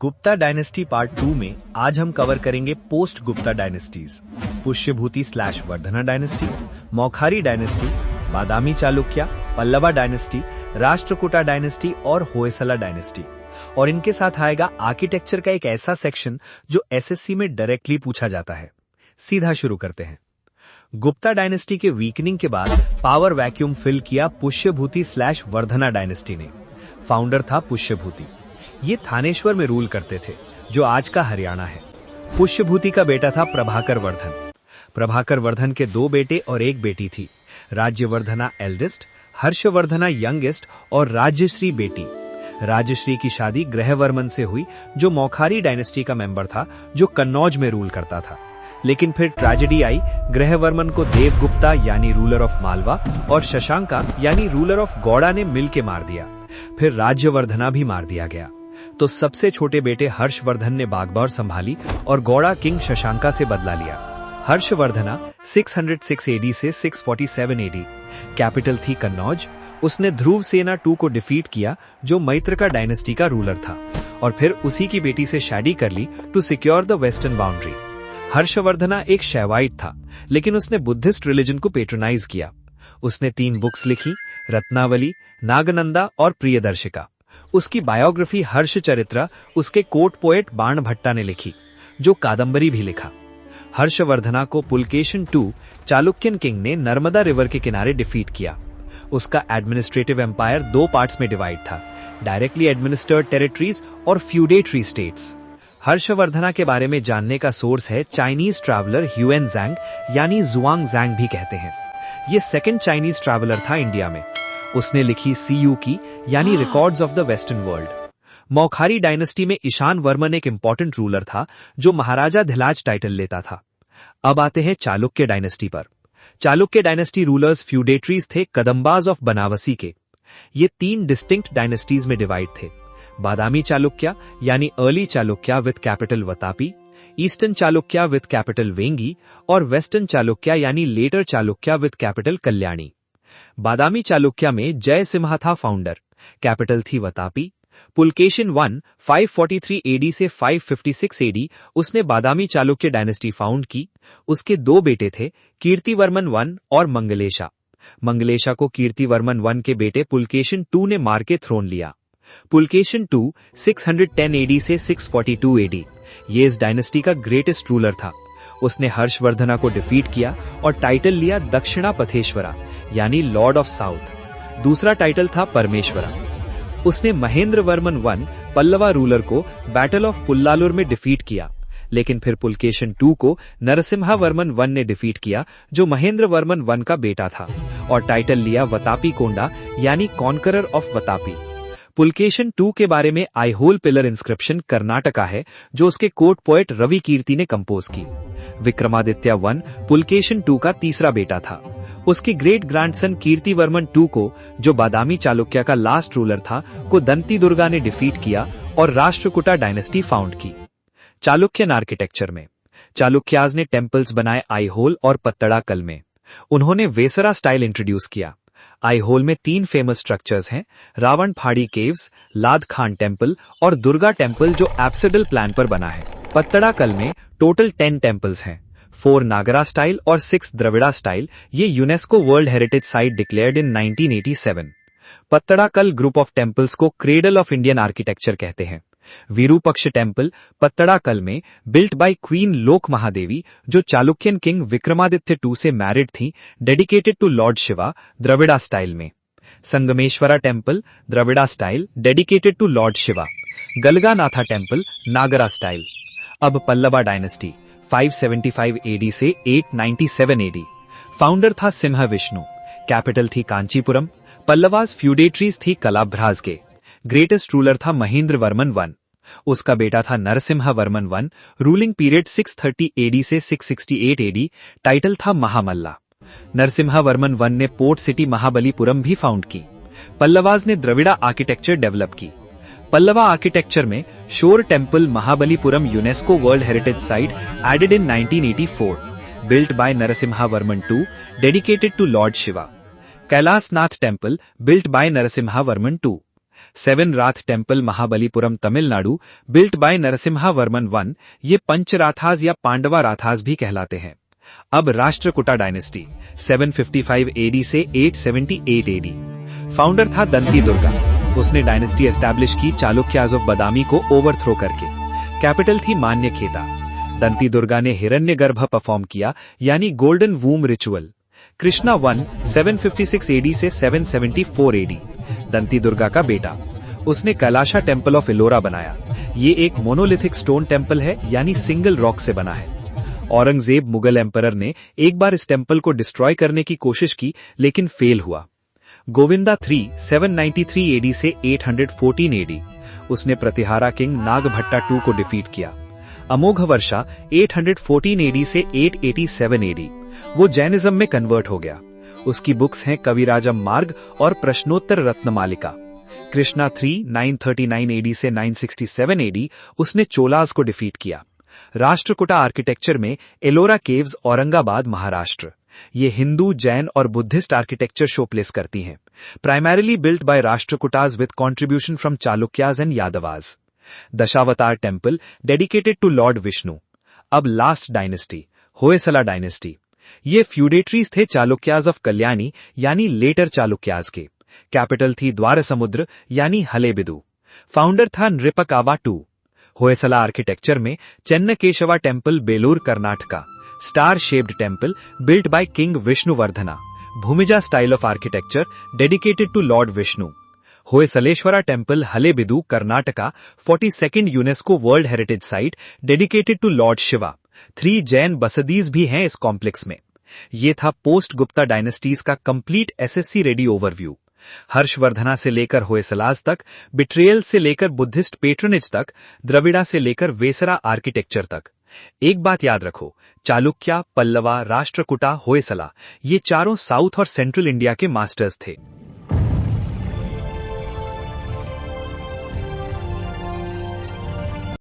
Gupta dynasty part 2 में आज हम कवर करेंगे post Gupta dynasties, Pushyabhuti / Vardhana dynasty, मौखारी dynasty, बादामी चालुक्या, पल्लवा डायनेस्टी, राष्ट्रकूटा डायनेस्टी और होयसला डायनेस्टी। और इनके साथ आएगा आर्किटेक्चर का एक ऐसा सेक्शन जो एसएससी में डायरेक्टली पूछा जाता है। सीधा शुरू करते हैं। गुप्ता डायनेस्टी के वीकनिंग के बाद पावर वैक्यूम फिल किया पुष्यभूति / वर्धना डायनेस्टी ने। फाउंडर था पुष्यभूति। ये थानेश्वर में रूल करते थे, जो आज का हरियाणा है। पुष्यभूति का बेटा था प्रभाकर वर्धन। प्रभाकर वर्धन के 2 बेटे और 1 बेटी थी। राज्यवर्धना एल्डेस्ट, हर्षवर्धना यंगेस्ट और राज्यश्री बेटी। राज्यश्री की शादी ग्रहवर्मन से हुई, जो मौखारी डायनेस्टी का मेंबर था, जो कन्नौज में रूल करता था। लेकिन फिर ट्रेजेडी आई। ग्रहवर्मन को देवगुप्ता यानी रूलर ऑफ मालवा और शशांका यानी रूलर ऑफ गौड़ा ने मिलकर मार दिया। फिर राज्यवर्धना भी मार दिया गया। तो सबसे छोटे बेटे हर्षवर्धन ने बागबार संभाली और गौड़ा किंग शशांका से बदला लिया। हर्षवर्धना 606 एडी से 647 एडी। कैपिटल थी कन्नौज। उसने ध्रुव सेना 2 को डिफीट किया, जो मैत्रका डायनेस्टी का रूलर था, और फिर उसी की बेटी से शादी कर ली to secure the western boundary. Harshavardhana एक शैवाइट था, लेकिन उसने बुद्धिस्ट रिलीजन को पेट्रोनाइज किया। उसने 3 बुक्स लिखी, रत्नावली, नागनंदा और प्रियदर्शिका। उसकी बायोग्राफी हर्षचरित्र उसके कोर्ट पोएट बाण भट्टा ने लिखी, जो कादंबरी भी लिखा। हर्षवर्धना को पुलकेशन 2 चालुक्यन किंग ने नर्मदा रिवर के किनारे डिफीट किया। उसका एडमिनिस्ट्रेटिव एम्पायर 2 पार्ट्स में डिवाइड था, डायरेक्टली एडमिनिस्टर्ड टेरिटरीज और फ्यूडेटरी स्टेट्स। हर्षवर्धना के बारे में जानने का सोर्स है चाइनीज ट्रैवलर ह्यूएन ज़ैंग, यानी जुआंग ज़ैंग भी कहते हैं। ये सेकंड चाइनीज ट्रैवलर था इंडिया में। उसने लिखी सीयू की, यानी records of the western world. Maukhari dynasty में ईशान वर्मन एक इंपॉर्टेंट रूलर था, जो महाराजा धिलाज टाइटल लेता था। अब आते हैं चालुक्य डायनेस्टी पर। चालुक्य डायनेस्टी रूलर्स फ्यूडेटरीज थे कदम्बाज ऑफ बनावसी के। ये 3 डिस्टिंक्ट डायनेस्टीज में डिवाइड थे। बादामी चालुक्या यानी early Chalukya with capital Vatapi, eastern Chalukya with capital Vengi और वेस्टर्न चालुक्या यानी later Chalukya with capital Kalyani. Badami Chalukya में जय सिम्हा था फाउंडर। कैपिटल थी वतापी। पुलकेशिन 1 543 एडी से 556 एडी उसने बादामी चालुक्य डायनेस्टी फाउंड की। उसके 2 बेटे थे, कीर्तिवर्मन 1 और मंगलेशा। मंगलेशा को कीर्तिवर्मन 1 के बेटे पुलकेशिन 2 ने मार के थ्रोन लिया। पुलकेशिन 2 610 एडी से 642 एडी। ये इस डायनेस्टी का ग्रेटेस्ट रूलर था। उसने हर्षवर्धना को डिफीट किया और टाइटल लिया दक्षिणा पथेश्वरा, यानी लॉर्ड ऑफ साउथ। दूसरा टाइटल था परमेश्वरा। उसने महेंद्रवर्मन 1 पल्लवा रूलर को बैटल ऑफ पुल्लालुर में डिफीट किया। लेकिन फिर पुलकेशिन 2 को नरसिम्हावर्मन 1 ने डिफीट किया, जो महेंद्रवर्मन 1 का बेटा था, और टाइटल लिया वतापी कोंडा, यानी कॉन्करर ऑफ वतापी। पुलकेशिन 2 के बारे में आईहोल पिलर इंस्क्रिप्शन कर्नाटका है, जो उसके कोर्ट पोएट रवि कीर्ति ने कंपोज की। विक्रमादित्य 1 पुलकेशिन 2 का तीसरा बेटा था। उसके ग्रेट ग्रैंडसन कीर्तिवर्मन 2 को, जो बादामी चालुक्या का लास्ट रूलर था, को दंती दुर्गा ने डिफीट किया और राष्ट्रकूटा डायनेस्टी फाउंड की। चालुक्यन आर्किटेक्चर में चालुक्याज ने टेम्पल्स बनाए आईहोल और पत्तड़ाकल में। उन्होंने वेसरा स्टाइल इंट्रोड्यूस किया। आईहोल में 3 फेमस स्ट्रक्चर्स हैं, रावण फाड़ी केव्स, लाद खान टेम्पल और दुर्गा टेम्पल, जो एब्सिडल प्लान पर बना है। पत्तड़ाकल में टोटल 10 टेम्पल्स हैं, 4 नागरा स्टाइल और 6 द्रविड़ा स्टाइल। ये UNESCO world heritage site declared in 1987। Pattadakal group of temples को क्रेडल ऑफ इंडियन आर्किटेक्चर कहते हैं। विरूपक्ष टेम्पल पत्तड़ाकल में, बिल्ट बाय क्वीन लोक महादेवी, जो चालुक्यन किंग विक्रमादित्य 2 से मैरिड थी, dedicated to lord Shiva, Dravida style में। Sangameshwara temple Dravida style, dedicated to lord Shiva. Galaganatha temple Nagara style. अब पल्लवा डायनेस्टी 575 एडी से 897 एडी। फाउंडर था सिम्हा विष्णु। कैपिटल थी कांचीपुरम। पल्लवास फ्यूडेटरीज थी कलाभ्राज के। ग्रेटेस्ट रूलर था महेंद्रवर्मन 1। उसका बेटा था नरसिम्हावर्मन 1। रूलिंग पीरियड 630 एडी से 668 एडी। टाइटल था महामल्ला। नरसिम्हावर्मन 1 ने पोर्ट सिटी महाबलीपुरम भी फाउंड की। पल्लवाज ने द्रविड़ा आर्किटेक्चर डेवलप की। पल्लवा आर्किटेक्चर में shore temple Mahabalipuram UNESCO world heritage site added in 1984, built by Narasimhavarman 2, dedicated to lord Shiva. Kailasanath temple built by Narasimhavarman 2। Seven Ratha temple Mahabalipuram Tamil Nadu built by Narasimha Varman one, ये पंचराथास या पांडवा राथास भी कहलाते हैं। अब राष्ट्रकूटा डायनेस्टी 755 एडी से 878 एडी। फाउंडर था दंती दुर्गा। उसने डायनेस्टी एस्टैब्लिश की चालुक्याज ऑफ बादामी को ओवरथ्रो करके। कैपिटल थी मान्यखेता। दंती दुर्गा ने हिरण्यगर्भ परफॉर्म किया, यानी golden womb ritual. Krishna one 756 AD से 774 एडी। दंती दुर्गा का बेटा। उसने कैलाशा टेम्पल ऑफ इलोरा बनाया। ये एक मोनोलिथिक स्टोन टेम्पल है, यानी सिंगल रॉक से बना है। औरंगजेब मुगल एम्परर ने एक बार इस टेम्पल को डिस्ट्रॉय करने की कोशिश की, लेकिन फेल हुआ। गोविंदा 3 793 एडी से 814 एडी। उसने प्रतिहारा किंग नागभट्टा 2 को डिफीट किया। अमोघ वर्षा 814 एडी से 887 एडी। वो जैनिज्म में कन्वर्ट हो गया। उसकी बुक्स हैं कविराजम मार्ग और प्रश्नोत्तर रत्नमालिका। कृष्णा 3 939 एडी से 967 एडी। उसने चोलाज को डिफीट किया। राष्ट्रकूटा आर्किटेक्चर में एलोरा केव्स, औरंगाबाद, महाराष्ट्र। ये हिंदू, जैन और बुद्धिस्ट आर्किटेक्चर शो प्लेस करती हैं। Primarily built by Rashtrakutas with contribution from Chalukyas and Yadavas. Dashavatara temple dedicated to lord Vishnu. अब लास्ट डायनेस्टी, होयसला डायनेस्टी। ये फ्यूडेटरीज थे चालुक्याज ऑफ कल्याणी, यानी लेटर चालुक्याज के। कैपिटल थी द्वारसमुद्र, यानी हलेबिदु। फाउंडर था नृपकावा 2। होयसला आर्किटेक्चर में Chennakeshava temple, Belur, Karnataka. Star shaped temple built by king Vishnuvardhana. Bhumija style of architecture dedicated to lord Vishnu. Hoysaleswara temple, Halebidu, Karnataka, 42nd UNESCO world heritage site dedicated to lord Shiva. 3 Jain Basadis भी हैं इस कॉम्प्लेक्स में। ये था पोस्ट गुप्ता डायनेस्टीज का complete SSC ready overview. Harshavardhana से लेकर होयसलाज तक, बिट्रेयल से लेकर बुद्धिस्ट पेट्रनेज तक, द्रविड़ा से लेकर वेसरा आर्किटेक्चर तक। एक बात याद रखो, चालुक्या, पल्लवा, राष्ट्रकूटा, होयसला, ये चारों साउथ और सेंट्रल इंडिया के मास्टर्स थे।